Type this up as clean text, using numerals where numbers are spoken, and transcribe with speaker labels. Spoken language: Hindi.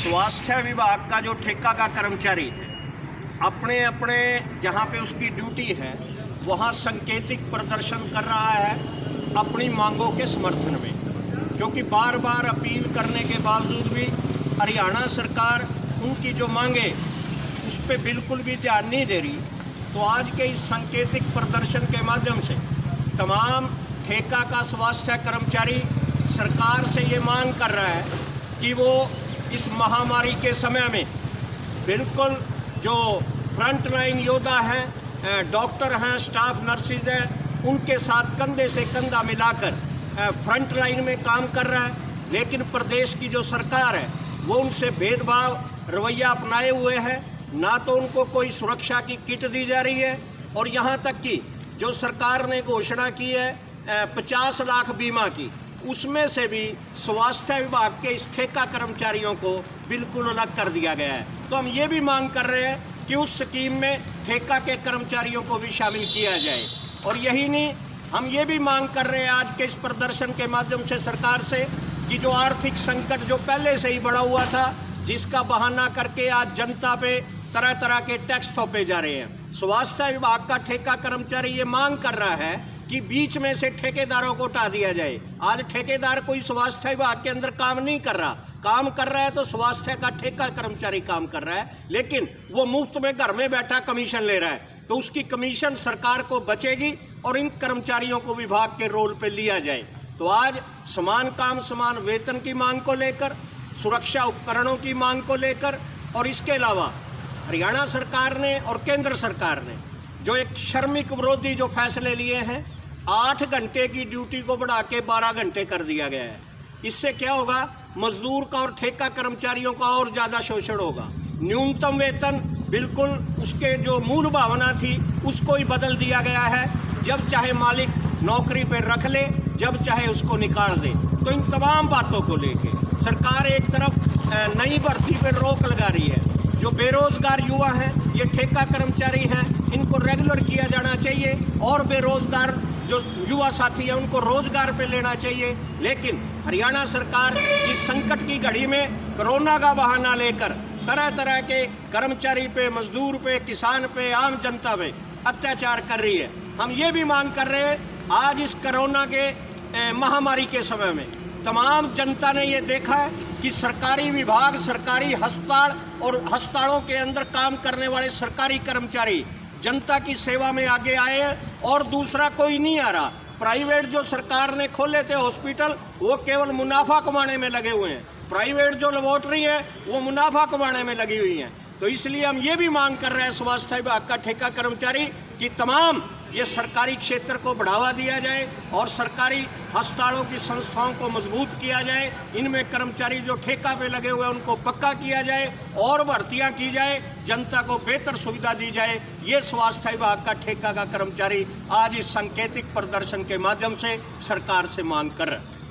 Speaker 1: स्वास्थ्य विभाग का जो ठेका का कर्मचारी है, अपने अपने जहाँ पे उसकी ड्यूटी है वहाँ सांकेतिक प्रदर्शन कर रहा है अपनी मांगों के समर्थन में, क्योंकि बार बार अपील करने के बावजूद भी हरियाणा सरकार उनकी जो मांगे उस पर बिल्कुल भी ध्यान नहीं दे रही। तो आज के इस सांकेतिक प्रदर्शन के माध्यम से तमाम ठेका का स्वास्थ्य कर्मचारी सरकार से ये मांग कर रहा है कि वो इस महामारी के समय में बिल्कुल जो फ्रंट लाइन योद्धा हैं, डॉक्टर हैं, स्टाफ नर्सिस हैं, उनके साथ कंधे से कंधा मिलाकर फ्रंट लाइन में काम कर रहा है। लेकिन प्रदेश की जो सरकार है वो उनसे भेदभाव रवैया अपनाए हुए है। ना तो उनको कोई सुरक्षा की किट दी जा रही है, और यहाँ तक कि जो सरकार ने घोषणा की है 50 लाख बीमा की, उसमें से भी स्वास्थ्य विभाग के इस ठेका कर्मचारियों को बिल्कुल अलग कर दिया गया है। तो हम ये भी मांग कर रहे हैं कि उस स्कीम में ठेका के कर्मचारियों को भी शामिल किया जाए। और यही नहीं, हम ये भी मांग कर रहे हैं आज के इस प्रदर्शन के माध्यम से सरकार से कि जो आर्थिक संकट जो पहले से ही बढ़ा हुआ था, जिसका बहाना करके आज जनता पे तरह तरह के टैक्स थोपे जा रहे हैं, स्वास्थ्य विभाग का ठेका कर्मचारी ये मांग कर रहा है कि बीच में से ठेकेदारों को हटा दिया जाए। आज ठेकेदार कोई स्वास्थ्य विभाग के अंदर काम नहीं कर रहा, काम कर रहा है तो स्वास्थ्य का ठेका कर्मचारी काम कर रहा है, लेकिन वो मुफ्त में घर में बैठा कमीशन ले रहा है। तो उसकी कमीशन सरकार को बचेगी और इन कर्मचारियों को विभाग के रोल पे लिया जाए। तो आज समान काम समान वेतन की मांग को लेकर, सुरक्षा उपकरणों की मांग को लेकर, और इसके अलावा हरियाणा सरकार ने और केंद्र सरकार ने जो एक श्रमिक विरोधी जो फैसले लिए हैं, 8 घंटे की ड्यूटी को बढ़ा के 12 घंटे कर दिया गया है। इससे क्या होगा, मजदूर का और ठेका कर्मचारियों का और ज़्यादा शोषण होगा। न्यूनतम वेतन बिल्कुल उसके जो मूल भावना थी उसको ही बदल दिया गया है। जब चाहे मालिक नौकरी पर रख ले, जब चाहे उसको निकाल दे। तो इन तमाम बातों को लेके सरकार एक तरफ नई भर्ती पर रोक लगा रही है। जो बेरोजगार युवा हैं, ये ठेका कर्मचारी हैं, इनको रेगुलर किया जाना चाहिए, और बेरोजगार जो युवा साथी हैं उनको रोजगार पे लेना चाहिए। लेकिन हरियाणा सरकार इस संकट की घड़ी में कोरोना का बहाना लेकर तरह तरह के कर्मचारी पे, मजदूर पे, किसान पे, आम जनता पे अत्याचार कर रही है। हम ये भी मांग कर रहे हैं, आज इस कोरोना के महामारी के समय में तमाम जनता ने ये देखा है कि सरकारी विभाग, सरकारी अस्पताल और अस्पतालों के अंदर काम करने वाले सरकारी कर्मचारी जनता की सेवा में आगे आए हैं, और दूसरा कोई नहीं आ रहा। प्राइवेट जो सरकार ने खोले थे हॉस्पिटल, वो केवल मुनाफा कमाने में लगे हुए हैं। प्राइवेट जो लेबोरेटरी है वो मुनाफा कमाने में लगी हुई हैं। तो इसलिए हम ये भी मांग कर रहे हैं स्वास्थ्य विभाग का ठेका कर्मचारी कि तमाम ये सरकारी क्षेत्र को बढ़ावा दिया जाए और सरकारी अस्पतालों की संस्थाओं को मजबूत किया जाए। इनमें कर्मचारी जो ठेका पे लगे हुए हैं उनको पक्का किया जाए और भर्तियां की जाए, जनता को बेहतर सुविधा दी जाए। ये स्वास्थ्य विभाग का ठेका का कर्मचारी आज इस सांकेतिक प्रदर्शन के माध्यम से सरकार से मांग कर रहे हैं।